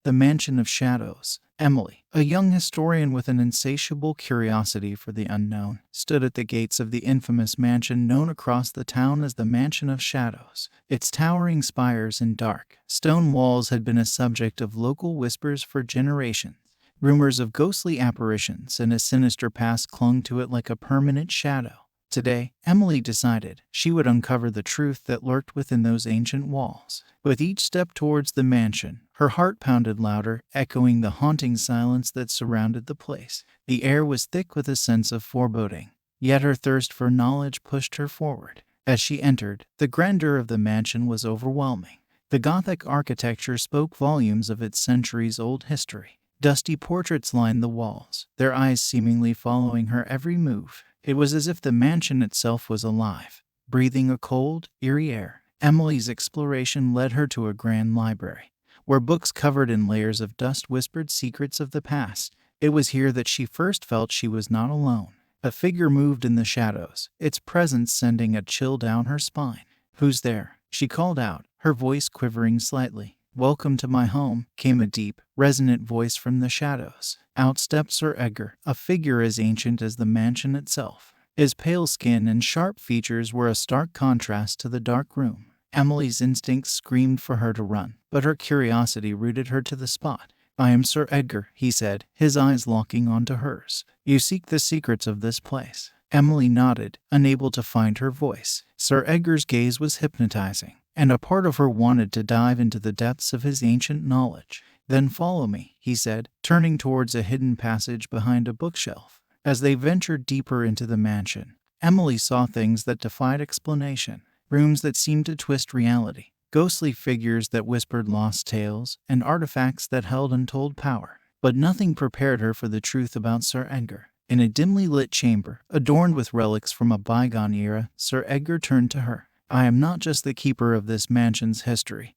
The Mansion of Shadows. Emily, a young historian with an insatiable curiosity for the unknown, stood at the gates of the infamous mansion known across the town as the Mansion of Shadows. Its towering spires and dark, stone walls had been a subject of local whispers for generations. Rumors of ghostly apparitions and a sinister past clung to it like a permanent shadow. Today, Emily decided she would uncover the truth that lurked within those ancient walls. With each step towards the mansion, her heart pounded louder, echoing the haunting silence that surrounded the place. The air was thick with a sense of foreboding, yet her thirst for knowledge pushed her forward. As she entered, the grandeur of the mansion was overwhelming. The Gothic architecture spoke volumes of its centuries-old history. Dusty portraits lined the walls, their eyes seemingly following her every move. It was as if the mansion itself was alive, breathing a cold, eerie air. Emily's exploration led her to a grand library, where books covered in layers of dust whispered secrets of the past. It was here that she first felt she was not alone. A figure moved in the shadows, its presence sending a chill down her spine. "Who's there?" she called out, her voice quivering slightly. "Welcome to my home," came a deep, resonant voice from the shadows. Out stepped Sir Edgar, a figure as ancient as the mansion itself. His pale skin and sharp features were a stark contrast to the dark room. Emily's instincts screamed for her to run, but her curiosity rooted her to the spot. "I am Sir Edgar," he said, his eyes locking onto hers. "You seek the secrets of this place." Emily nodded, unable to find her voice. Sir Edgar's gaze was hypnotizing, and a part of her wanted to dive into the depths of his ancient knowledge. "Then follow me," he said, turning towards a hidden passage behind a bookshelf. As they ventured deeper into the mansion, Emily saw things that defied explanation. Rooms that seemed to twist reality, ghostly figures that whispered lost tales, and artifacts that held untold power. But nothing prepared her for the truth about Sir Edgar. In a dimly lit chamber, adorned with relics from a bygone era, Sir Edgar turned to her. "I am not just the keeper of this mansion's history,"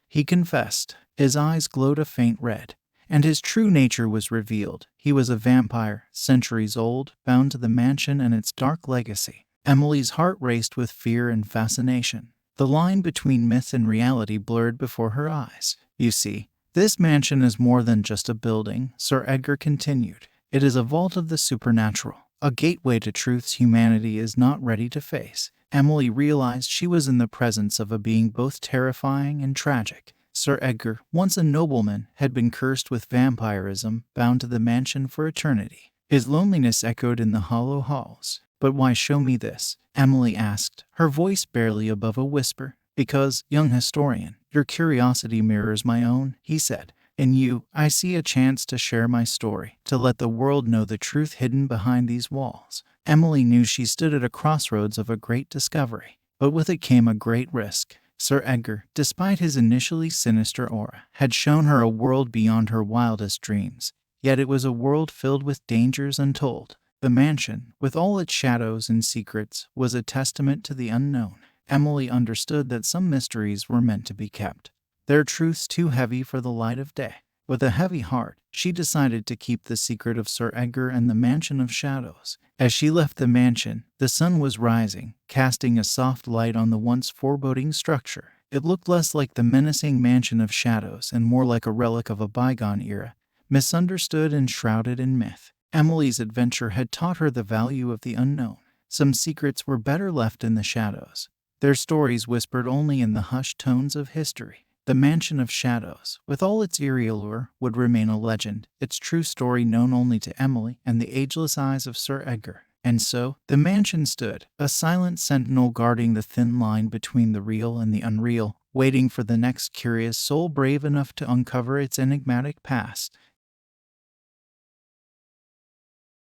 he confessed. His eyes glowed a faint red, and his true nature was revealed. He was a vampire, centuries old, bound to the mansion and its dark legacy. Emily's heart raced with fear and fascination. The line between myth and reality blurred before her eyes. "You see, this mansion is more than just a building," Sir Edgar continued. "It is a vault of the supernatural, a gateway to truths humanity is not ready to face." Emily realized she was in the presence of a being both terrifying and tragic. Sir Edgar, once a nobleman, had been cursed with vampirism, bound to the mansion for eternity. His loneliness echoed in the hollow halls. "But why show me this?" Emily asked, her voice barely above a whisper. "Because, young historian, your curiosity mirrors my own," he said. "In you, I see a chance to share my story, to let the world know the truth hidden behind these walls." Emily knew she stood at a crossroads of a great discovery, but with it came a great risk. Sir Edgar, despite his initially sinister aura, had shown her a world beyond her wildest dreams. Yet it was a world filled with dangers untold. The mansion, with all its shadows and secrets, was a testament to the unknown. Emily understood that some mysteries were meant to be kept, their truths too heavy for the light of day. With a heavy heart, she decided to keep the secret of Sir Edgar and the Mansion of Shadows. As she left the mansion, the sun was rising, casting a soft light on the once foreboding structure. It looked less like the menacing Mansion of Shadows and more like a relic of a bygone era, misunderstood and shrouded in myth. Emily's adventure had taught her the value of the unknown. Some secrets were better left in the shadows, their stories whispered only in the hushed tones of history. The Mansion of Shadows, with all its eerie allure, would remain a legend, its true story known only to Emily and the ageless eyes of Sir Edgar. And so, the mansion stood, a silent sentinel guarding the thin line between the real and the unreal, waiting for the next curious soul brave enough to uncover its enigmatic past.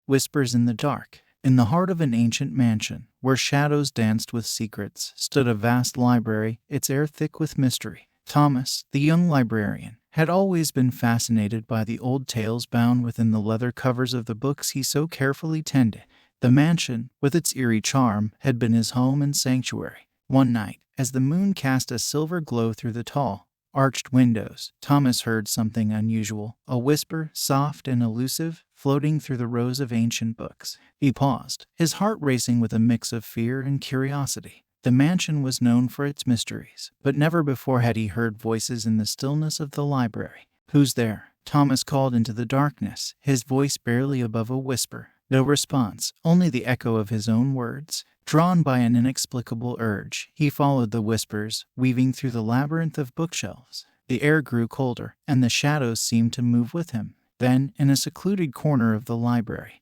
Whispers in the dark. In the heart of an ancient mansion, where shadows danced with secrets, stood a vast library, its air thick with mystery. Thomas, the young librarian, had always been fascinated by the old tales bound within the leather covers of the books he so carefully tended. The mansion, with its eerie charm, had been his home and sanctuary. One night, as the moon cast a silver glow through the tall, arched windows, Thomas heard something unusual, a whisper, soft and elusive, floating through the rows of ancient books. He paused, his heart racing with a mix of fear and curiosity. The mansion was known for its mysteries, but never before had he heard voices in the stillness of the library. "Who's there?" Thomas called into the darkness, his voice barely above a whisper. No response, only the echo of his own words. Drawn by an inexplicable urge, he followed the whispers, weaving through the labyrinth of bookshelves. The air grew colder, and the shadows seemed to move with him. Then, in a secluded corner of the library,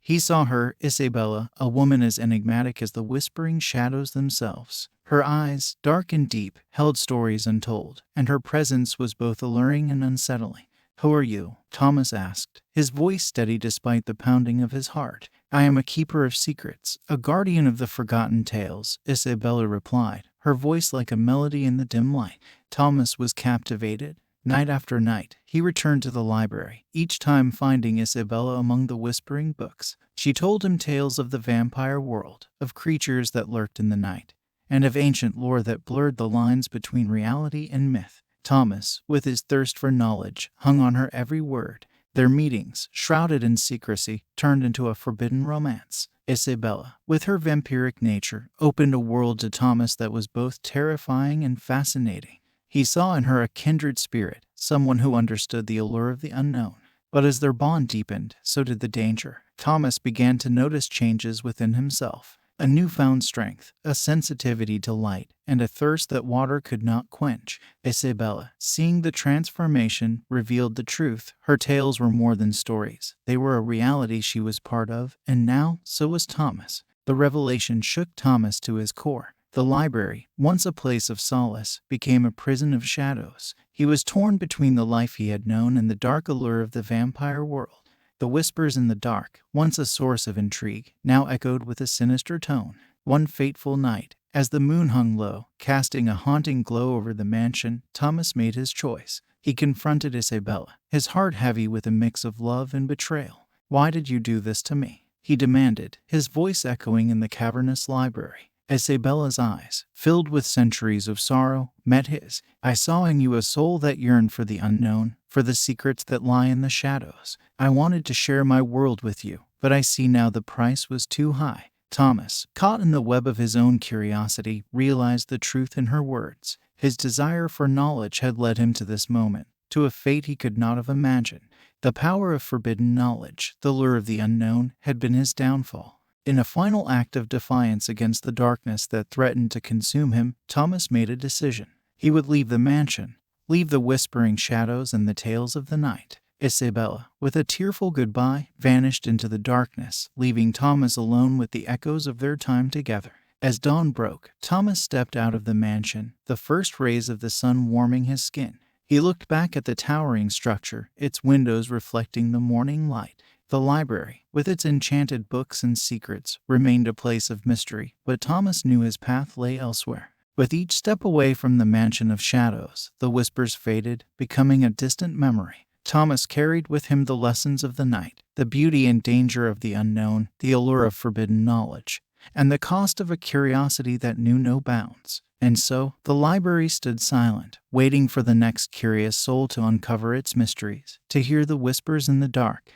he saw her, Isabella, a woman as enigmatic as the whispering shadows themselves. Her eyes, dark and deep, held stories untold, and her presence was both alluring and unsettling. "Who are you?" Thomas asked, his voice steady despite the pounding of his heart. "I am a keeper of secrets, a guardian of the forgotten tales," Isabella replied, her voice like a melody in the dim light. Thomas was captivated. Night after night, he returned to the library, each time finding Isabella among the whispering books. She told him tales of the vampire world, of creatures that lurked in the night, and of ancient lore that blurred the lines between reality and myth. Thomas, with his thirst for knowledge, hung on her every word. Their meetings, shrouded in secrecy, turned into a forbidden romance. Isabella, with her vampiric nature, opened a world to Thomas that was both terrifying and fascinating. He saw in her a kindred spirit, someone who understood the allure of the unknown. But as their bond deepened, so did the danger. Thomas began to notice changes within himself. A newfound strength, a sensitivity to light, and a thirst that water could not quench. Isabella, seeing the transformation, revealed the truth. Her tales were more than stories. They were a reality she was part of, and now, so was Thomas. The revelation shook Thomas to his core. The library, once a place of solace, became a prison of shadows. He was torn between the life he had known and the dark allure of the vampire world. The whispers in the dark, once a source of intrigue, now echoed with a sinister tone. One fateful night, as the moon hung low, casting a haunting glow over the mansion, Thomas made his choice. He confronted Isabella, his heart heavy with a mix of love and betrayal. "Why did you do this to me?" he demanded, his voice echoing in the cavernous library. Isabella's eyes, filled with centuries of sorrow, met his. "I saw in you a soul that yearned for the unknown, for the secrets that lie in the shadows. I wanted to share my world with you, but I see now the price was too high." Thomas, caught in the web of his own curiosity, realized the truth in her words. His desire for knowledge had led him to this moment, to a fate he could not have imagined. The power of forbidden knowledge, the lure of the unknown, had been his downfall. In a final act of defiance against the darkness that threatened to consume him, Thomas made a decision. He would leave the mansion, leave the whispering shadows and the tales of the night. Isabella, with a tearful goodbye, vanished into the darkness, leaving Thomas alone with the echoes of their time together. As dawn broke, Thomas stepped out of the mansion, the first rays of the sun warming his skin. He looked back at the towering structure, its windows reflecting the morning light. The library, with its enchanted books and secrets, remained a place of mystery, but Thomas knew his path lay elsewhere. With each step away from the mansion of shadows, the whispers faded, becoming a distant memory. Thomas carried with him the lessons of the night, the beauty and danger of the unknown, the allure of forbidden knowledge, and the cost of a curiosity that knew no bounds. And so, the library stood silent, waiting for the next curious soul to uncover its mysteries, to hear the whispers in the dark.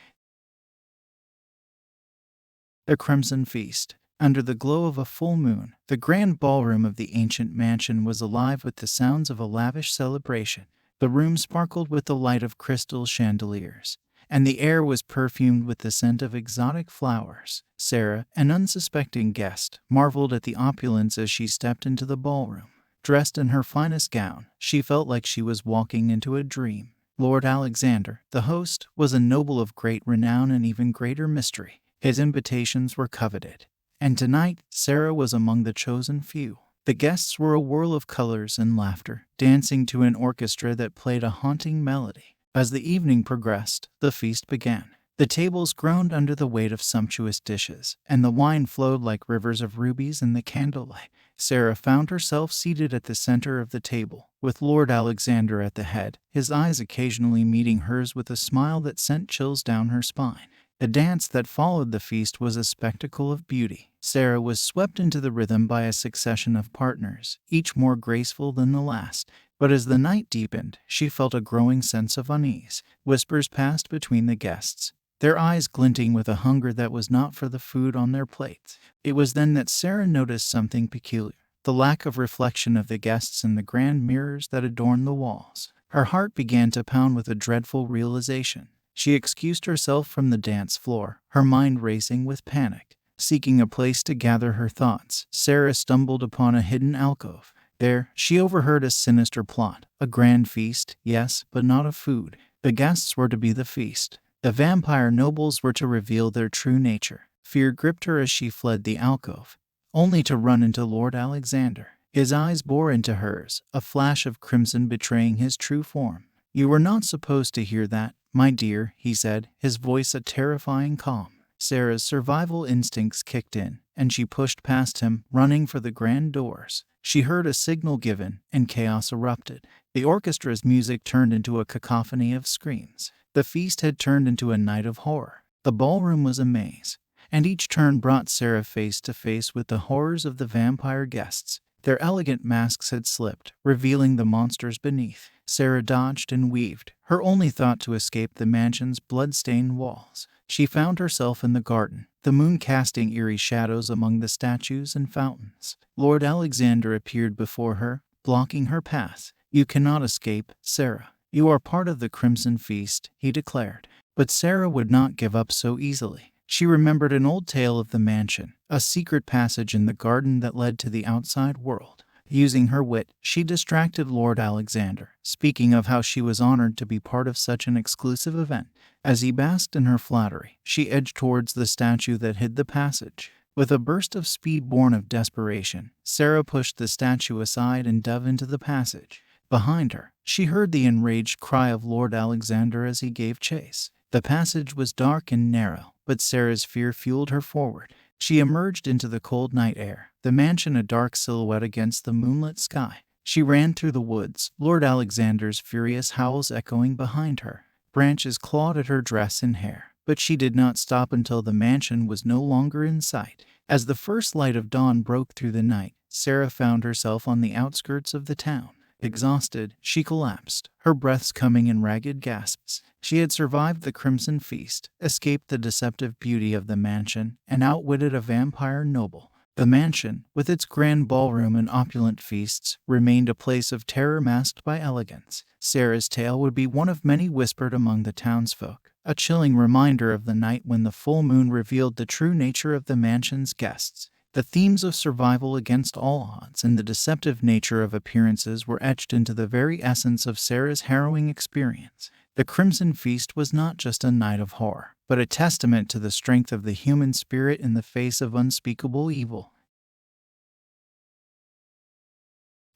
The Crimson Feast. Under the glow of a full moon, the grand ballroom of the ancient mansion was alive with the sounds of a lavish celebration. The room sparkled with the light of crystal chandeliers, and the air was perfumed with the scent of exotic flowers. Sarah, an unsuspecting guest, marveled at the opulence as she stepped into the ballroom. Dressed in her finest gown, she felt like she was walking into a dream. Lord Alexander, the host, was a noble of great renown and even greater mystery. His invitations were coveted, and tonight Sarah was among the chosen few. The guests were a whirl of colors and laughter, dancing to an orchestra that played a haunting melody. As the evening progressed, the feast began. The tables groaned under the weight of sumptuous dishes, and the wine flowed like rivers of rubies in the candlelight. Sarah found herself seated at the center of the table, with Lord Alexander at the head, his eyes occasionally meeting hers with a smile that sent chills down her spine. The dance that followed the feast was a spectacle of beauty. Sarah was swept into the rhythm by a succession of partners, each more graceful than the last. But as the night deepened, she felt a growing sense of unease. Whispers passed between the guests, their eyes glinting with a hunger that was not for the food on their plates. It was then that Sarah noticed something peculiar: the lack of reflection of the guests in the grand mirrors that adorned the walls. Her heart began to pound with a dreadful realization. She excused herself from the dance floor, her mind racing with panic. Seeking a place to gather her thoughts, Sarah stumbled upon a hidden alcove. There, she overheard a sinister plot. A grand feast, yes, but not of food. The guests were to be the feast. The vampire nobles were to reveal their true nature. Fear gripped her as she fled the alcove, only to run into Lord Alexander. His eyes bore into hers, a flash of crimson betraying his true form. "You were not supposed to hear that, my dear," he said, his voice a terrifying calm. Sarah's survival instincts kicked in, and she pushed past him, running for the grand doors. She heard a signal given, and chaos erupted. The orchestra's music turned into a cacophony of screams. The feast had turned into a night of horror. The ballroom was a maze, and each turn brought Sarah face to face with the horrors of the vampire guests. Their elegant masks had slipped, revealing the monsters beneath. Sarah dodged and weaved, her only thought to escape the mansion's blood-stained walls. She found herself in the garden, the moon casting eerie shadows among the statues and fountains. Lord Alexander appeared before her, blocking her path. "You cannot escape, Sarah. You are part of the Crimson Feast," he declared. But Sarah would not give up so easily. She remembered an old tale of the mansion, a secret passage in the garden that led to the outside world. Using her wit, she distracted Lord Alexander, speaking of how she was honored to be part of such an exclusive event. As he basked in her flattery, she edged towards the statue that hid the passage. With a burst of speed born of desperation, Sarah pushed the statue aside and dove into the passage. Behind her, she heard the enraged cry of Lord Alexander as he gave chase. The passage was dark and narrow, but Sarah's fear fueled her forward. She emerged into the cold night air, the mansion a dark silhouette against the moonlit sky. She ran through the woods, Lord Alexander's furious howls echoing behind her. Branches clawed at her dress and hair, but she did not stop until the mansion was no longer in sight. As the first light of dawn broke through the night, Sarah found herself on the outskirts of the town. Exhausted, she collapsed, her breaths coming in ragged gasps. She had survived the Crimson Feast, escaped the deceptive beauty of the mansion, and outwitted a vampire noble. The mansion, with its grand ballroom and opulent feasts, remained a place of terror masked by elegance. Sarah's tale would be one of many whispered among the townsfolk, a chilling reminder of the night when the full moon revealed the true nature of the mansion's guests. The themes of survival against all odds and the deceptive nature of appearances were etched into the very essence of Sarah's harrowing experience. The Crimson Feast was not just a night of horror, but a testament to the strength of the human spirit in the face of unspeakable evil.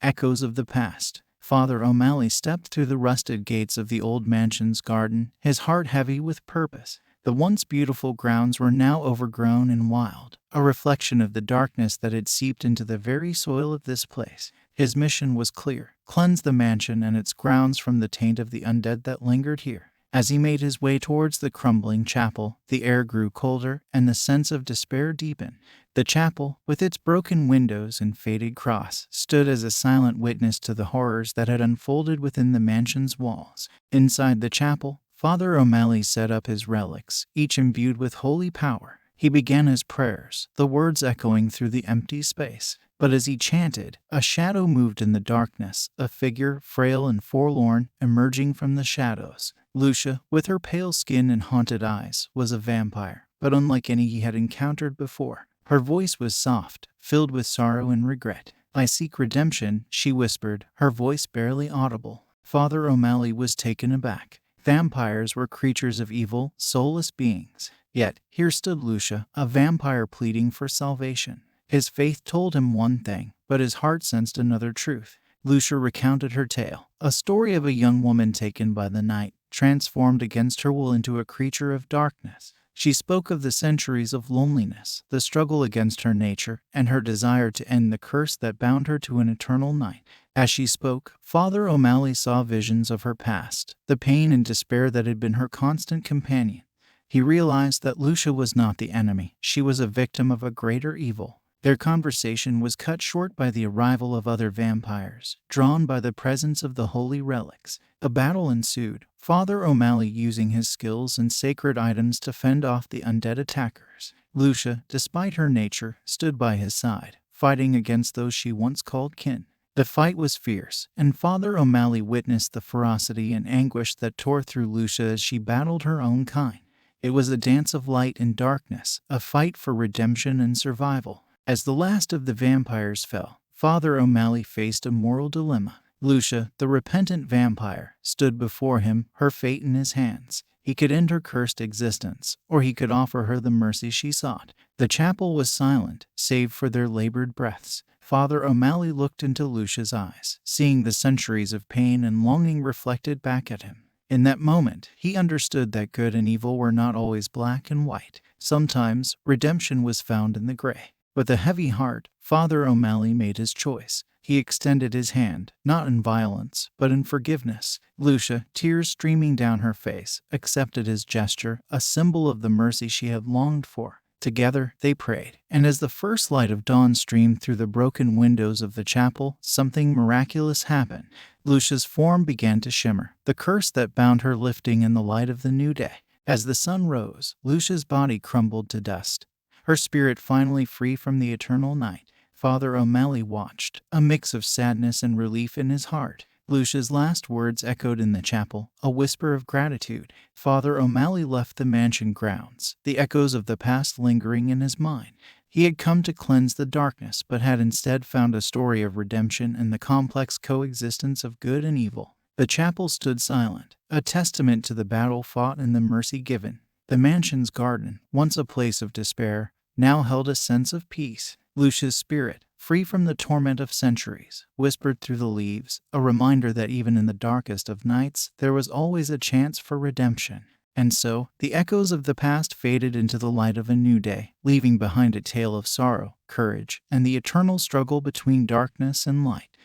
Echoes of the past. Father O'Malley stepped through the rusted gates of the old mansion's garden, his heart heavy with purpose. The once beautiful grounds were now overgrown and wild, a reflection of the darkness that had seeped into the very soil of this place. His mission was clear: cleanse the mansion and its grounds from the taint of the undead that lingered here. As he made his way towards the crumbling chapel, the air grew colder and the sense of despair deepened. The chapel, with its broken windows and faded cross, stood as a silent witness to the horrors that had unfolded within the mansion's walls. Inside the chapel, Father O'Malley set up his relics, each imbued with holy power. He began his prayers, the words echoing through the empty space. But as he chanted, a shadow moved in the darkness, a figure, frail and forlorn, emerging from the shadows. Lucia, with her pale skin and haunted eyes, was a vampire, but unlike any he had encountered before. Her voice was soft, filled with sorrow and regret. "I seek redemption," she whispered, her voice barely audible. Father O'Malley was taken aback. Vampires were creatures of evil, soulless beings. Yet, here stood Lucia, a vampire pleading for salvation. His faith told him one thing, but his heart sensed another truth. Lucia recounted her tale, a story of a young woman taken by the night, transformed against her will into a creature of darkness. She spoke of the centuries of loneliness, the struggle against her nature, and her desire to end the curse that bound her to an eternal night. As she spoke, Father O'Malley saw visions of her past, the pain and despair that had been her constant companion. He realized that Lucia was not the enemy, she was a victim of a greater evil. Their conversation was cut short by the arrival of other vampires, drawn by the presence of the holy relics. A battle ensued, Father O'Malley using his skills and sacred items to fend off the undead attackers. Lucia, despite her nature, stood by his side, fighting against those she once called kin. The fight was fierce, and Father O'Malley witnessed the ferocity and anguish that tore through Lucia as she battled her own kind. It was a dance of light and darkness, a fight for redemption and survival. As the last of the vampires fell, Father O'Malley faced a moral dilemma. Lucia, the repentant vampire, stood before him, her fate in his hands. He could end her cursed existence, or he could offer her the mercy she sought. The chapel was silent, save for their labored breaths. Father O'Malley looked into Lucia's eyes, seeing the centuries of pain and longing reflected back at him. In that moment, he understood that good and evil were not always black and white. Sometimes, redemption was found in the gray. With a heavy heart, Father O'Malley made his choice. He extended his hand, not in violence, but in forgiveness. Lucia, tears streaming down her face, accepted his gesture, a symbol of the mercy she had longed for. Together, they prayed, and as the first light of dawn streamed through the broken windows of the chapel, something miraculous happened. Lucia's form began to shimmer, the curse that bound her lifting in the light of the new day. As the sun rose, Lucia's body crumbled to dust, her spirit finally free from the eternal night. Father O'Malley watched, a mix of sadness and relief in his heart. Lucia's last words echoed in the chapel, a whisper of gratitude. Father O'Malley left the mansion grounds, the echoes of the past lingering in his mind. He had come to cleanse the darkness, but had instead found a story of redemption and the complex coexistence of good and evil. The chapel stood silent, a testament to the battle fought and the mercy given. The mansion's garden, once a place of despair, now held a sense of peace. Lucia's spirit, free from the torment of centuries, whispered through the leaves, a reminder that even in the darkest of nights, there was always a chance for redemption. And so, the echoes of the past faded into the light of a new day, leaving behind a tale of sorrow, courage, and the eternal struggle between darkness and light.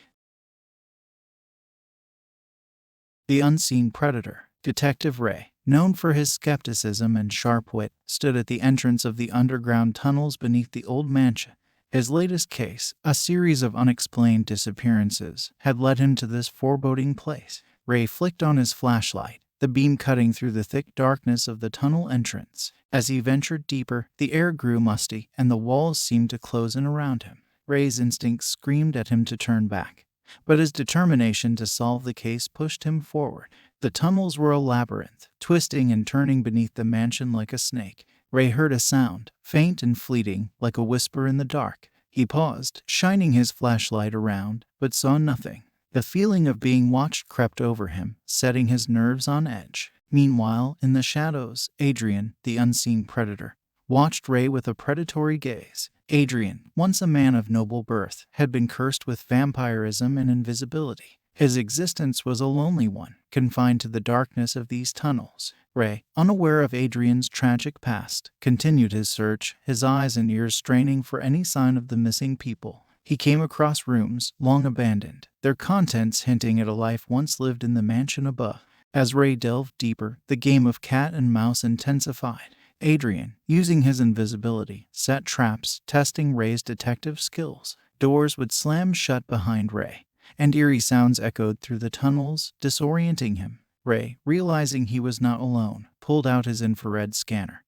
The unseen predator. Detective Ray, known for his skepticism and sharp wit, stood at the entrance of the underground tunnels beneath the old mansion. His latest case, a series of unexplained disappearances, had led him to this foreboding place. Ray flicked on his flashlight, the beam cutting through the thick darkness of the tunnel entrance. As he ventured deeper, the air grew musty, and the walls seemed to close in around him. Ray's instincts screamed at him to turn back, but his determination to solve the case pushed him forward. The tunnels were a labyrinth, twisting and turning beneath the mansion like a snake. Ray heard a sound, faint and fleeting, like a whisper in the dark. He paused, shining his flashlight around, but saw nothing. The feeling of being watched crept over him, setting his nerves on edge. Meanwhile, in the shadows, Adrian, the unseen predator, watched Ray with a predatory gaze. Adrian, once a man of noble birth, had been cursed with vampirism and invisibility. His existence was a lonely one, confined to the darkness of these tunnels. Ray, unaware of Adrian's tragic past, continued his search, his eyes and ears straining for any sign of the missing people. He came across rooms, long abandoned, their contents hinting at a life once lived in the mansion above. As Ray delved deeper, the game of cat and mouse intensified. Adrian, using his invisibility, set traps, testing Ray's detective skills. Doors would slam shut behind Ray, and eerie sounds echoed through the tunnels, disorienting him. Ray, realizing he was not alone, pulled out his infrared scanner,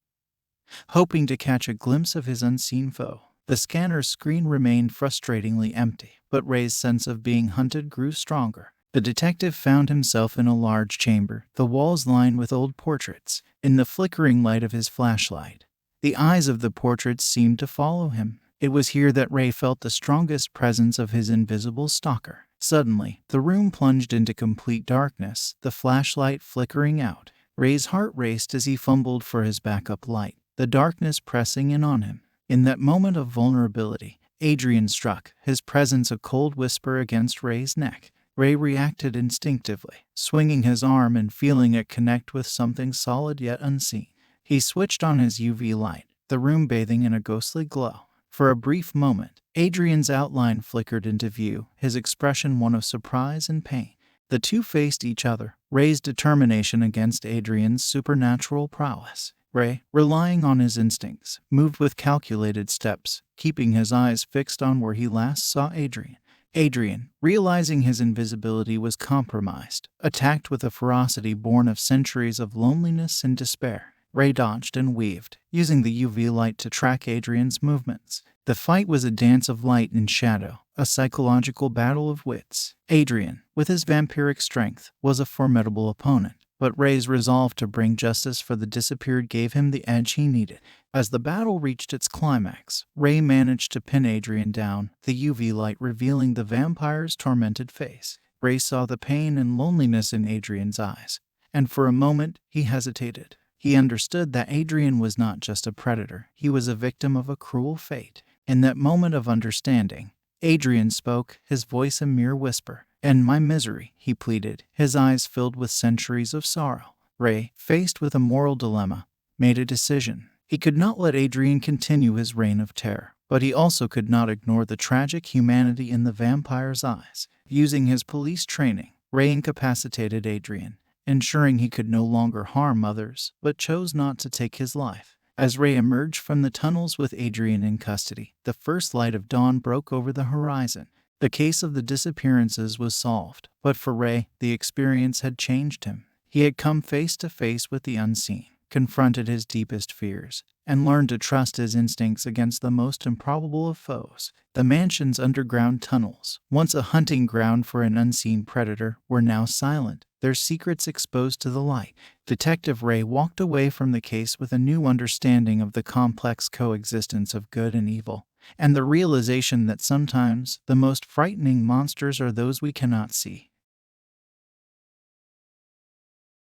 hoping to catch a glimpse of his unseen foe. The scanner's screen remained frustratingly empty, but Ray's sense of being hunted grew stronger. The detective found himself in a large chamber, the walls lined with old portraits. In the flickering light of his flashlight, the eyes of the portraits seemed to follow him. It was here that Ray felt the strongest presence of his invisible stalker. Suddenly, the room plunged into complete darkness, the flashlight flickering out. Ray's heart raced as he fumbled for his backup light, the darkness pressing in on him. In that moment of vulnerability, Adrian struck, his presence a cold whisper against Ray's neck. Ray reacted instinctively, swinging his arm and feeling it connect with something solid yet unseen. He switched on his UV light, the room bathing in a ghostly glow. For a brief moment, Adrian's outline flickered into view, his expression one of surprise and pain. The two faced each other, Ray's determination against Adrian's supernatural prowess. Ray, relying on his instincts, moved with calculated steps, keeping his eyes fixed on where he last saw Adrian. Adrian, realizing his invisibility was compromised, attacked with a ferocity born of centuries of loneliness and despair. Ray dodged and weaved, using the UV light to track Adrian's movements. The fight was a dance of light and shadow, a psychological battle of wits. Adrian, with his vampiric strength, was a formidable opponent, but Ray's resolve to bring justice for the disappeared gave him the edge he needed. As the battle reached its climax, Ray managed to pin Adrian down, the UV light revealing the vampire's tormented face. Ray saw the pain and loneliness in Adrian's eyes, and for a moment he hesitated. He understood that Adrian was not just a predator, he was a victim of a cruel fate. In that moment of understanding, Adrian spoke, his voice a mere whisper. "And my misery," he pleaded, his eyes filled with centuries of sorrow. Ray, faced with a moral dilemma, made a decision. He could not let Adrian continue his reign of terror, but he also could not ignore the tragic humanity in the vampire's eyes. Using his police training, Ray incapacitated Adrian, ensuring he could no longer harm others, but chose not to take his life. As Ray emerged from the tunnels with Adrian in custody, the first light of dawn broke over the horizon. The case of the disappearances was solved, but for Ray, the experience had changed him. He had come face to face with the unseen, confronted his deepest fears, and learned to trust his instincts against the most improbable of foes. The mansion's underground tunnels, once a hunting ground for an unseen predator, were now silent, their secrets exposed to the light. Detective Ray walked away from the case with a new understanding of the complex coexistence of good and evil, and the realization that sometimes the most frightening monsters are those we cannot see.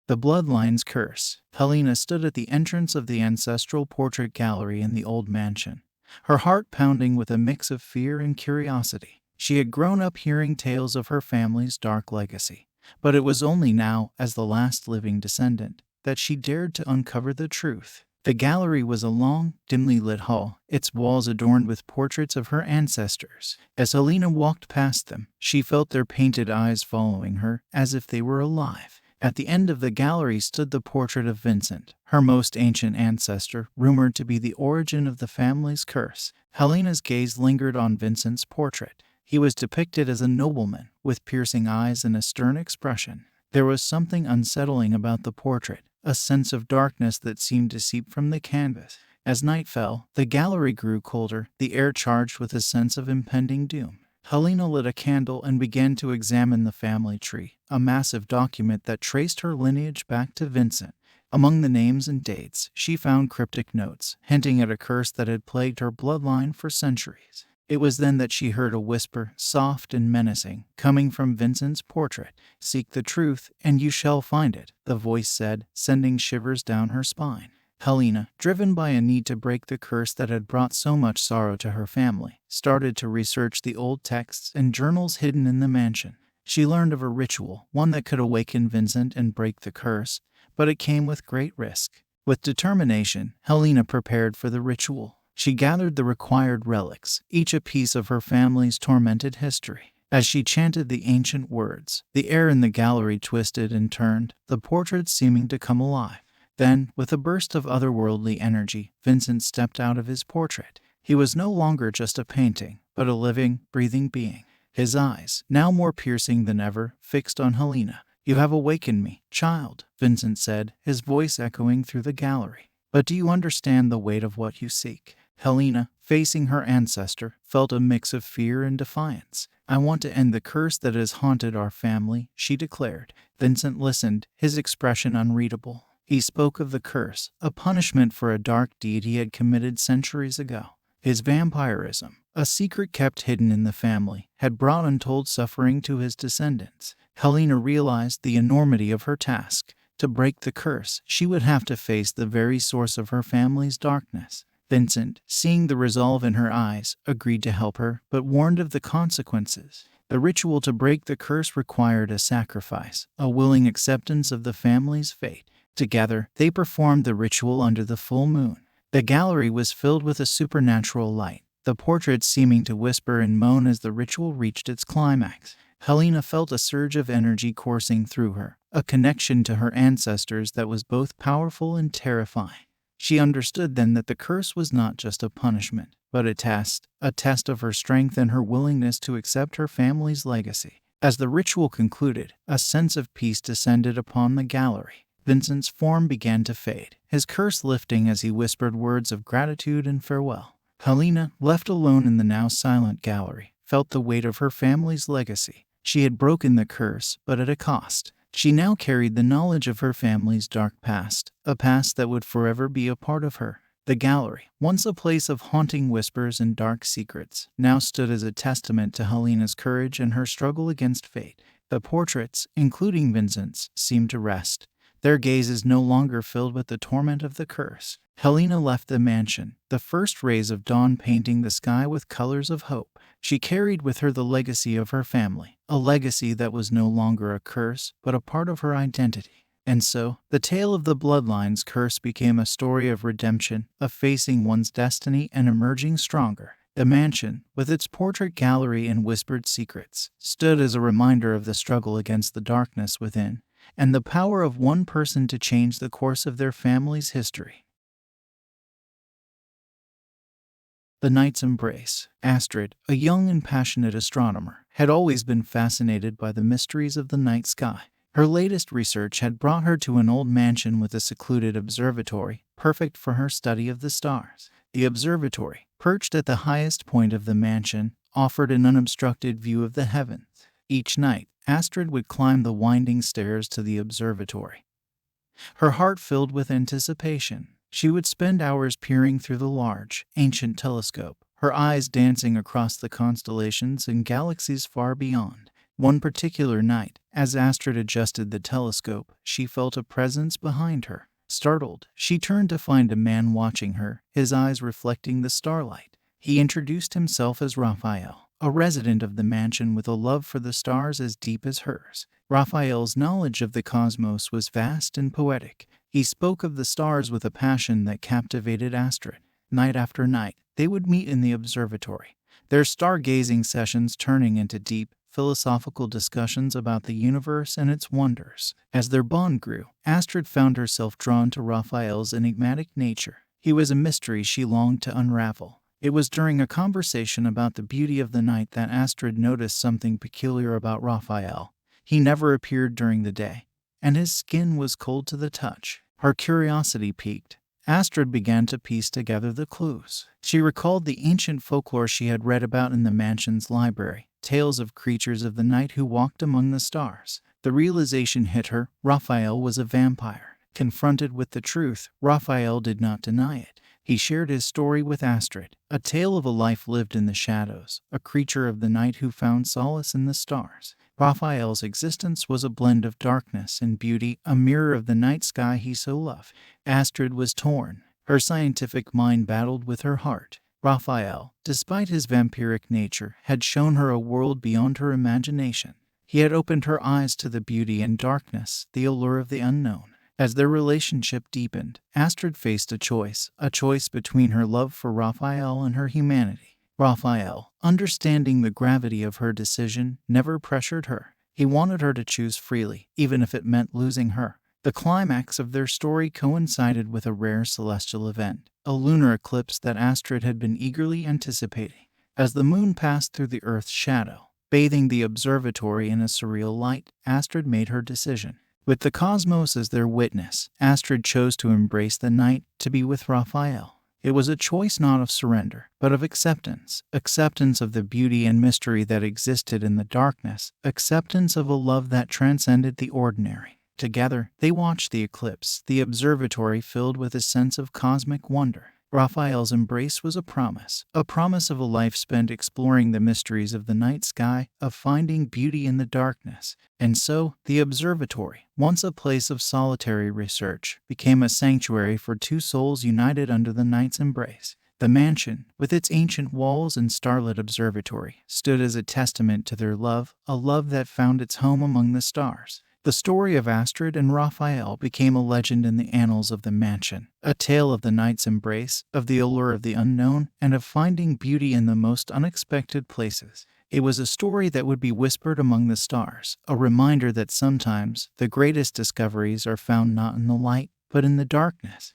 The Bloodline's Curse. Helena stood at the entrance of the ancestral portrait gallery in the old mansion, her heart pounding with a mix of fear and curiosity. She had grown up hearing tales of her family's dark legacy, but it was only now, as the last living descendant, that she dared to uncover the truth. The gallery was a long, dimly lit hall, its walls adorned with portraits of her ancestors. As Helena walked past them, she felt their painted eyes following her, as if they were alive. At the end of the gallery stood the portrait of Vincent, her most ancient ancestor, rumored to be the origin of the family's curse. Helena's gaze lingered on Vincent's portrait. He was depicted as a nobleman, with piercing eyes and a stern expression. There was something unsettling about the portrait, a sense of darkness that seemed to seep from the canvas. As night fell, the gallery grew colder, the air charged with a sense of impending doom. Helena lit a candle and began to examine the family tree, a massive document that traced her lineage back to Vincent. Among the names and dates, she found cryptic notes, hinting at a curse that had plagued her bloodline for centuries. It was then that she heard a whisper, soft and menacing, coming from Vincent's portrait. "Seek the truth, and you shall find it," the voice said, sending shivers down her spine. Helena, driven by a need to break the curse that had brought so much sorrow to her family, started to research the old texts and journals hidden in the mansion. She learned of a ritual, one that could awaken Vincent and break the curse, but it came with great risk. With determination, Helena prepared for the ritual. She gathered the required relics, each a piece of her family's tormented history. As she chanted the ancient words, the air in the gallery twisted and turned, the portraits seeming to come alive. Then, with a burst of otherworldly energy, Vincent stepped out of his portrait. He was no longer just a painting, but a living, breathing being. His eyes, now more piercing than ever, fixed on Helena. "You have awakened me, child," Vincent said, his voice echoing through the gallery. "But do you understand the weight of what you seek?" Helena, facing her ancestor, felt a mix of fear and defiance. "I want to end the curse that has haunted our family," she declared. Vincent listened, his expression unreadable. He spoke of the curse, a punishment for a dark deed he had committed centuries ago. His vampirism, a secret kept hidden in the family, had brought untold suffering to his descendants. Helena realized the enormity of her task. To break the curse, she would have to face the very source of her family's darkness. Vincent, seeing the resolve in her eyes, agreed to help her, but warned of the consequences. The ritual to break the curse required a sacrifice, a willing acceptance of the family's fate. Together, they performed the ritual under the full moon. The gallery was filled with a supernatural light, the portraits seeming to whisper and moan as the ritual reached its climax. Helena felt a surge of energy coursing through her, a connection to her ancestors that was both powerful and terrifying. She understood then that the curse was not just a punishment, but a test of her strength and her willingness to accept her family's legacy. As the ritual concluded, a sense of peace descended upon the gallery. Vincent's form began to fade, his curse lifting as he whispered words of gratitude and farewell. Helena, left alone in the now silent gallery, felt the weight of her family's legacy. She had broken the curse, but at a cost. She now carried the knowledge of her family's dark past, a past that would forever be a part of her. The gallery, once a place of haunting whispers and dark secrets, now stood as a testament to Helena's courage and her struggle against fate. The portraits, including Vincent's, seemed to rest, their gazes no longer filled with the torment of the curse. Helena left the mansion, the first rays of dawn painting the sky with colors of hope. She carried with her the legacy of her family, a legacy that was no longer a curse, but a part of her identity. And so, the tale of the Bloodline's curse became a story of redemption, of facing one's destiny and emerging stronger. The mansion, with its portrait gallery and whispered secrets, stood as a reminder of the struggle against the darkness within, and the power of one person to change the course of their family's history. The Night's Embrace. Astrid, a young and passionate astronomer, had always been fascinated by the mysteries of the night sky. Her latest research had brought her to an old mansion with a secluded observatory, perfect for her study of the stars. The observatory, perched at the highest point of the mansion, offered an unobstructed view of the heavens. Each night, Astrid would climb the winding stairs to the observatory, her heart filled with anticipation. She would spend hours peering through the large, ancient telescope, her eyes dancing across the constellations and galaxies far beyond. One particular night, as Astrid adjusted the telescope, she felt a presence behind her. Startled, she turned to find a man watching her, his eyes reflecting the starlight. He introduced himself as Raphael, a resident of the mansion with a love for the stars as deep as hers. Raphael's knowledge of the cosmos was vast and poetic. He spoke of the stars with a passion that captivated Astrid. Night after night, they would meet in the observatory, their stargazing sessions turning into deep, philosophical discussions about the universe and its wonders. As their bond grew, Astrid found herself drawn to Raphael's enigmatic nature. He was a mystery she longed to unravel. It was during a conversation about the beauty of the night that Astrid noticed something peculiar about Raphael. He never appeared during the day, and his skin was cold to the touch. Her curiosity piqued. Astrid began to piece together the clues. She recalled the ancient folklore she had read about in the mansion's library, tales of creatures of the night who walked among the stars. The realization hit her: Raphael was a vampire. Confronted with the truth, Raphael did not deny it. He shared his story with Astrid, a tale of a life lived in the shadows, a creature of the night who found solace in the stars. Raphael's existence was a blend of darkness and beauty, a mirror of the night sky he so loved. Astrid was torn. Her scientific mind battled with her heart. Raphael, despite his vampiric nature, had shown her a world beyond her imagination. He had opened her eyes to the beauty and darkness, the allure of the unknown. As their relationship deepened, Astrid faced a choice between her love for Raphael and her humanity. Raphael, understanding the gravity of her decision, never pressured her. He wanted her to choose freely, even if it meant losing her. The climax of their story coincided with a rare celestial event, a lunar eclipse that Astrid had been eagerly anticipating. As the moon passed through the Earth's shadow, bathing the observatory in a surreal light, Astrid made her decision. With the cosmos as their witness, Astrid chose to embrace the night, to be with Raphael. It was a choice not of surrender, but of acceptance. Acceptance of the beauty and mystery that existed in the darkness. Acceptance of a love that transcended the ordinary. Together, they watched the eclipse, the observatory filled with a sense of cosmic wonder. Raphael's embrace was a promise of a life spent exploring the mysteries of the night sky, of finding beauty in the darkness. And so, the observatory, once a place of solitary research, became a sanctuary for two souls united under the night's embrace. The mansion, with its ancient walls and starlit observatory, stood as a testament to their love, a love that found its home among the stars. The story of Astrid and Raphael became a legend in the annals of the mansion, a tale of the night's embrace, of the allure of the unknown, and of finding beauty in the most unexpected places. It was a story that would be whispered among the stars, a reminder that sometimes the greatest discoveries are found not in the light, but in the darkness.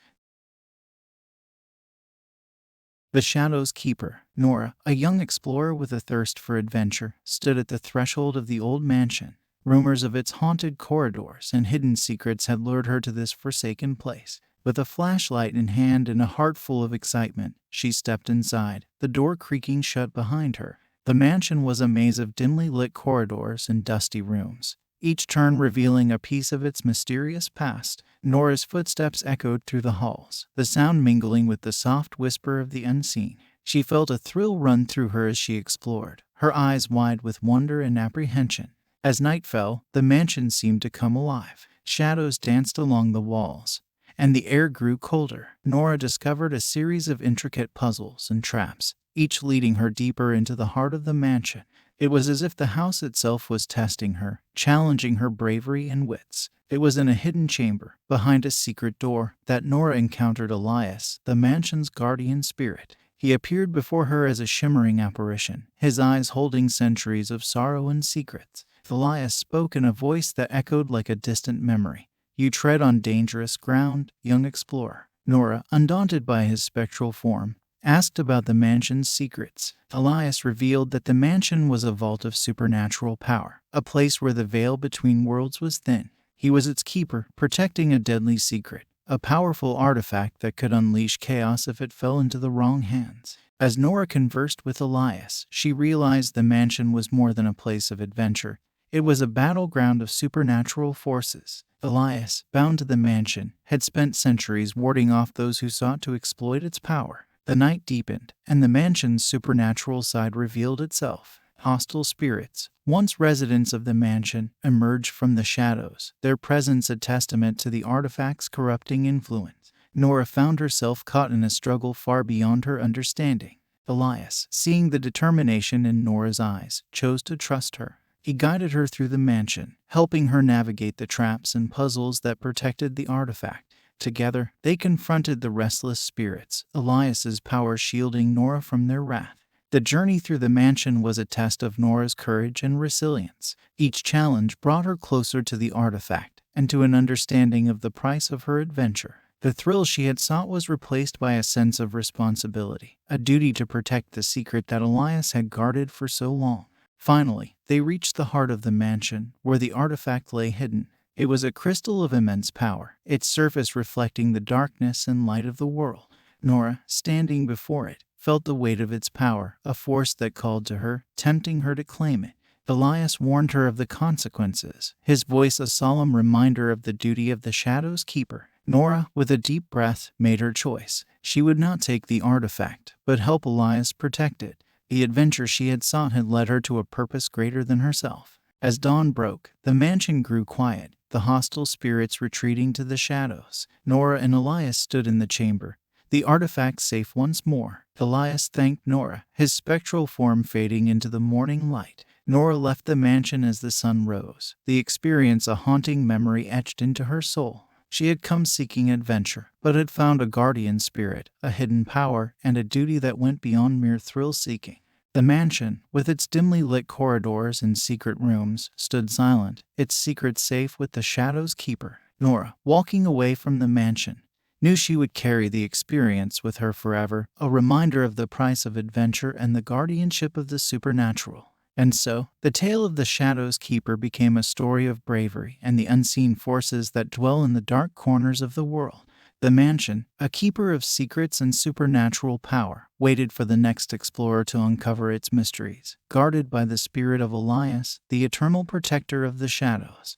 The Shadow's Keeper. Nora, a young explorer with a thirst for adventure, stood at the threshold of the old mansion. Rumors of its haunted corridors and hidden secrets had lured her to this forsaken place. With a flashlight in hand and a heart full of excitement, she stepped inside, the door creaking shut behind her. The mansion was a maze of dimly lit corridors and dusty rooms, each turn revealing a piece of its mysterious past. Nora's footsteps echoed through the halls, the sound mingling with the soft whisper of the unseen. She felt a thrill run through her as she explored, her eyes wide with wonder and apprehension. As night fell, the mansion seemed to come alive. Shadows danced along the walls, and the air grew colder. Nora discovered a series of intricate puzzles and traps, each leading her deeper into the heart of the mansion. It was as if the house itself was testing her, challenging her bravery and wits. It was in a hidden chamber, behind a secret door, that Nora encountered Elias, the mansion's guardian spirit. He appeared before her as a shimmering apparition, his eyes holding centuries of sorrow and secrets. Elias spoke in a voice that echoed like a distant memory. "You tread on dangerous ground, young explorer." Nora, undaunted by his spectral form, asked about the mansion's secrets. Elias revealed that the mansion was a vault of supernatural power, a place where the veil between worlds was thin. He was its keeper, protecting a deadly secret, a powerful artifact that could unleash chaos if it fell into the wrong hands. As Nora conversed with Elias, she realized the mansion was more than a place of adventure. It was a battleground of supernatural forces. Elias, bound to the mansion, had spent centuries warding off those who sought to exploit its power. The night deepened, and the mansion's supernatural side revealed itself. Hostile spirits, once residents of the mansion, emerged from the shadows, their presence a testament to the artifact's corrupting influence. Nora found herself caught in a struggle far beyond her understanding. Elias, seeing the determination in Nora's eyes, chose to trust her. He guided her through the mansion, helping her navigate the traps and puzzles that protected the artifact. Together, they confronted the restless spirits, Elias's power shielding Nora from their wrath. The journey through the mansion was a test of Nora's courage and resilience. Each challenge brought her closer to the artifact and to an understanding of the price of her adventure. The thrill she had sought was replaced by a sense of responsibility, a duty to protect the secret that Elias had guarded for so long. Finally, they reached the heart of the mansion, where the artifact lay hidden. It was a crystal of immense power, its surface reflecting the darkness and light of the world. Nora, standing before it, felt the weight of its power, a force that called to her, tempting her to claim it. Elias warned her of the consequences, his voice a solemn reminder of the duty of the Shadow's keeper. Nora, with a deep breath, made her choice. She would not take the artifact, but help Elias protect it. The adventure she had sought had led her to a purpose greater than herself. As dawn broke, the mansion grew quiet, the hostile spirits retreating to the shadows. Nora and Elias stood in the chamber, the artifact safe once more. Elias thanked Nora, his spectral form fading into the morning light. Nora left the mansion as the sun rose, the experience a haunting memory etched into her soul. She had come seeking adventure, but had found a guardian spirit, a hidden power, and a duty that went beyond mere thrill-seeking. The mansion, with its dimly lit corridors and secret rooms, stood silent, its secrets safe with the Shadow's keeper. Nora, walking away from the mansion, knew she would carry the experience with her forever, a reminder of the price of adventure and the guardianship of the supernatural. And so, the tale of the Shadow's Keeper became a story of bravery and the unseen forces that dwell in the dark corners of the world. The mansion, a keeper of secrets and supernatural power, waited for the next explorer to uncover its mysteries, guarded by the spirit of Elias, the eternal protector of the shadows.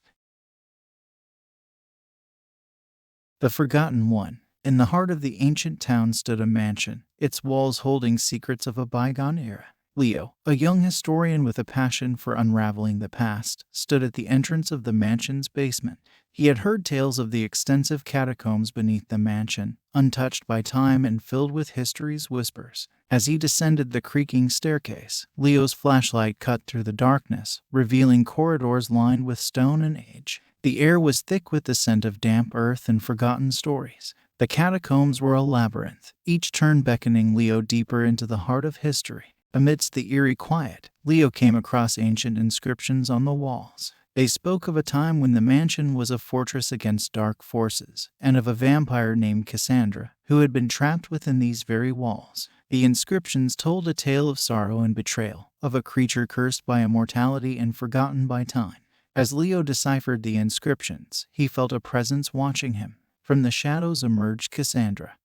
The Forgotten One. In the heart of the ancient town stood a mansion, its walls holding secrets of a bygone era. Leo, a young historian with a passion for unraveling the past, stood at the entrance of the mansion's basement. He had heard tales of the extensive catacombs beneath the mansion, untouched by time and filled with history's whispers. As he descended the creaking staircase, Leo's flashlight cut through the darkness, revealing corridors lined with stone and age. The air was thick with the scent of damp earth and forgotten stories. The catacombs were a labyrinth, each turn beckoning Leo deeper into the heart of history. Amidst the eerie quiet, Leo came across ancient inscriptions on the walls. They spoke of a time when the mansion was a fortress against dark forces, and of a vampire named Cassandra, who had been trapped within these very walls. The inscriptions told a tale of sorrow and betrayal, of a creature cursed by immortality and forgotten by time. As Leo deciphered the inscriptions, he felt a presence watching him. From the shadows emerged Cassandra,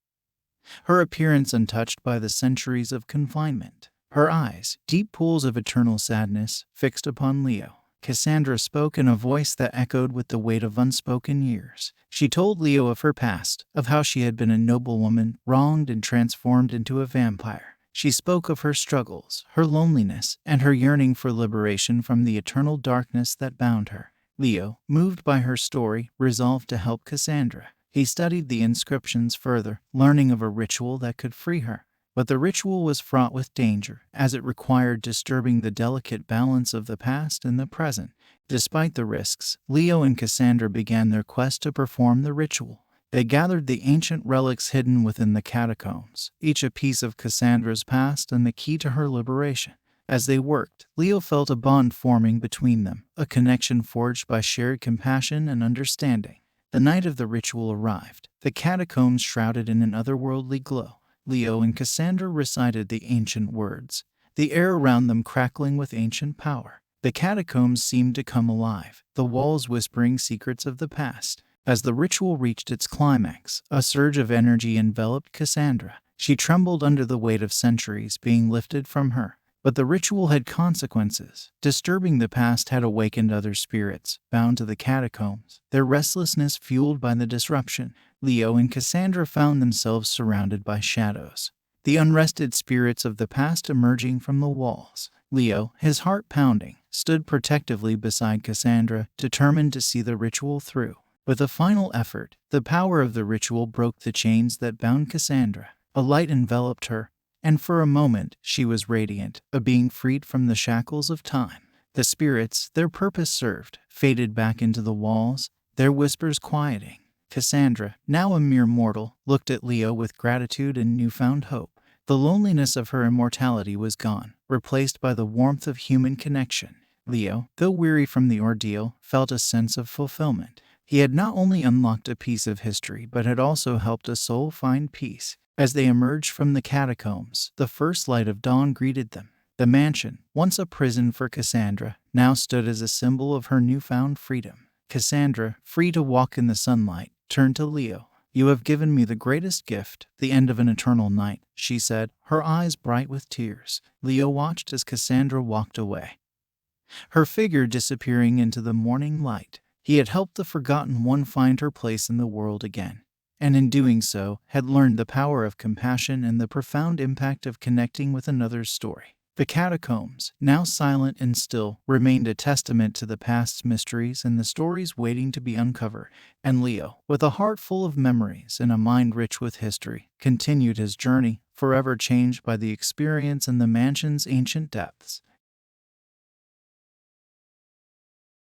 her appearance untouched by the centuries of confinement. Her eyes, deep pools of eternal sadness, fixed upon Leo. Cassandra spoke in a voice that echoed with the weight of unspoken years. She told Leo of her past, of how she had been a noble woman, wronged and transformed into a vampire. She spoke of her struggles, her loneliness, and her yearning for liberation from the eternal darkness that bound her. Leo, moved by her story, resolved to help Cassandra. He studied the inscriptions further, learning of a ritual that could free her. But the ritual was fraught with danger, as it required disturbing the delicate balance of the past and the present. Despite the risks, Leo and Cassandra began their quest to perform the ritual. They gathered the ancient relics hidden within the catacombs, each a piece of Cassandra's past and the key to her liberation. As they worked, Leo felt a bond forming between them, a connection forged by shared compassion and understanding. The night of the ritual arrived, the catacombs shrouded in an otherworldly glow. Leo and Cassandra recited the ancient words, the air around them crackling with ancient power. The catacombs seemed to come alive, the walls whispering secrets of the past. As the ritual reached its climax, a surge of energy enveloped Cassandra. She trembled under the weight of centuries being lifted from her. But the ritual had consequences. Disturbing the past had awakened other spirits, bound to the catacombs, their restlessness fueled by the disruption. Leo and Cassandra found themselves surrounded by shadows, the unrested spirits of the past emerging from the walls. Leo, his heart pounding, stood protectively beside Cassandra, determined to see the ritual through. With a final effort, the power of the ritual broke the chains that bound Cassandra. A light enveloped her, and for a moment she was radiant, a being freed from the shackles of time. The spirits, their purpose served, faded back into the walls, their whispers quieting. Cassandra, now a mere mortal, looked at Leo with gratitude and newfound hope. The loneliness of her immortality was gone, replaced by the warmth of human connection. Leo, though weary from the ordeal, felt a sense of fulfillment. He had not only unlocked a piece of history, but had also helped a soul find peace. As they emerged from the catacombs, the first light of dawn greeted them. The mansion, once a prison for Cassandra, now stood as a symbol of her newfound freedom. Cassandra, free to walk in the sunlight, turned to Leo. "You have given me the greatest gift, the end of an eternal night," she said, her eyes bright with tears. Leo watched as Cassandra walked away, her figure disappearing into the morning light. He had helped the forgotten one find her place in the world again, and in doing so, had learned the power of compassion and the profound impact of connecting with another's story. The catacombs, now silent and still, remained a testament to the past's mysteries and the stories waiting to be uncovered. And Leo, with a heart full of memories and a mind rich with history, continued his journey, forever changed by the experience in the mansion's ancient depths.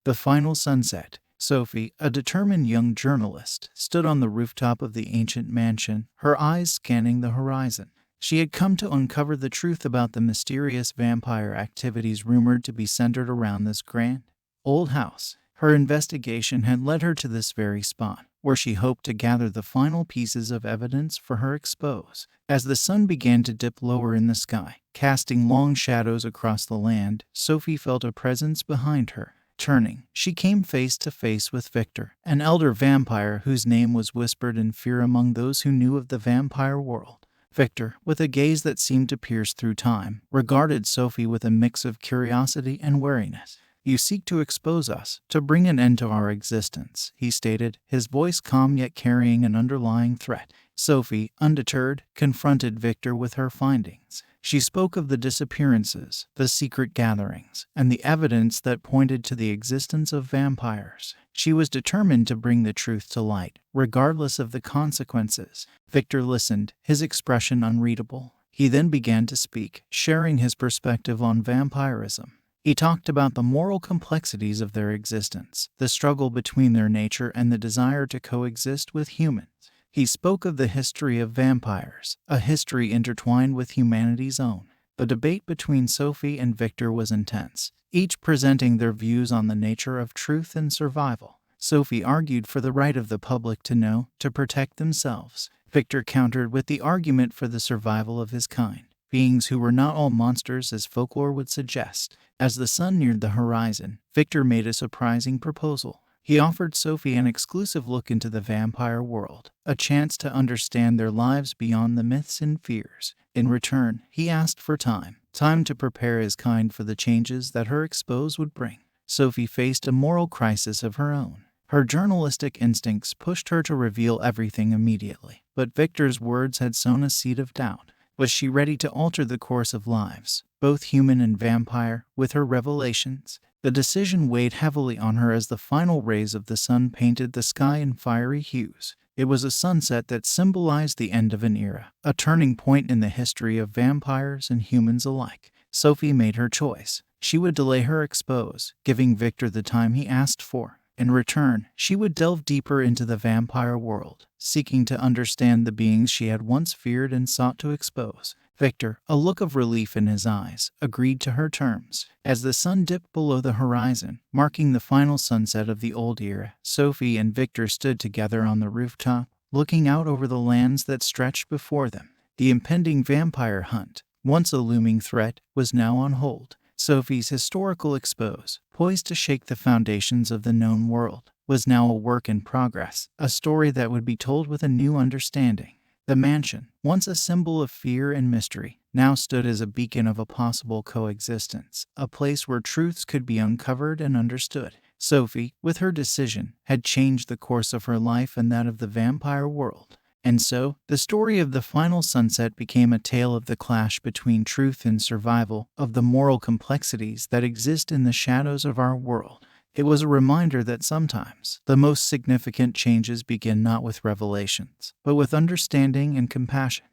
The final sunset. Sophie, a determined young journalist, stood on the rooftop of the ancient mansion, her eyes scanning the horizon. She had come to uncover the truth about the mysterious vampire activities rumored to be centered around this grand, old house. Her investigation had led her to this very spot, where she hoped to gather the final pieces of evidence for her expose. As the sun began to dip lower in the sky, casting long shadows across the land, Sophie felt a presence behind her. Turning, she came face to face with Victor, an elder vampire whose name was whispered in fear among those who knew of the vampire world. Victor, with a gaze that seemed to pierce through time, regarded Sophie with a mix of curiosity and wariness. "You seek to expose us, to bring an end to our existence," he stated, his voice calm yet carrying an underlying threat. Sophie, undeterred, confronted Victor with her findings. She spoke of the disappearances, the secret gatherings, and the evidence that pointed to the existence of vampires. She was determined to bring the truth to light, regardless of the consequences. Victor listened, his expression unreadable. He then began to speak, sharing his perspective on vampirism. He talked about the moral complexities of their existence, the struggle between their nature and the desire to coexist with humans. He spoke of the history of vampires, a history intertwined with humanity's own. The debate between Sophie and Victor was intense, each presenting their views on the nature of truth and survival. Sophie argued for the right of the public to know, to protect themselves. Victor countered with the argument for the survival of his kind, beings who were not all monsters as folklore would suggest. As the sun neared the horizon, Victor made a surprising proposal. He offered Sophie an exclusive look into the vampire world, a chance to understand their lives beyond the myths and fears. In return, he asked for time to prepare his kind for the changes that her expose would bring. Sophie faced a moral crisis of her own. Her journalistic instincts pushed her to reveal everything immediately, but Victor's words had sown a seed of doubt. Was she ready to alter the course of lives, both human and vampire, with her revelations? The decision weighed heavily on her as the final rays of the sun painted the sky in fiery hues. It was a sunset that symbolized the end of an era, a turning point in the history of vampires and humans alike. Sophie made her choice. She would delay her expose, giving Victor the time he asked for. In return, she would delve deeper into the vampire world, seeking to understand the beings she had once feared and sought to expose. Victor, a look of relief in his eyes, agreed to her terms. As the sun dipped below the horizon, marking the final sunset of the old era, Sophie and Victor stood together on the rooftop, looking out over the lands that stretched before them. The impending vampire hunt, once a looming threat, was now on hold. Sophie's historical expose, poised to shake the foundations of the known world, was now a work in progress, a story that would be told with a new understanding. The mansion, once a symbol of fear and mystery, now stood as a beacon of a possible coexistence, a place where truths could be uncovered and understood. Sophie, with her decision, had changed the course of her life and that of the vampire world. And so, the story of the final sunset became a tale of the clash between truth and survival, of the moral complexities that exist in the shadows of our world. It was a reminder that sometimes the most significant changes begin not with revelations, but with understanding and compassion.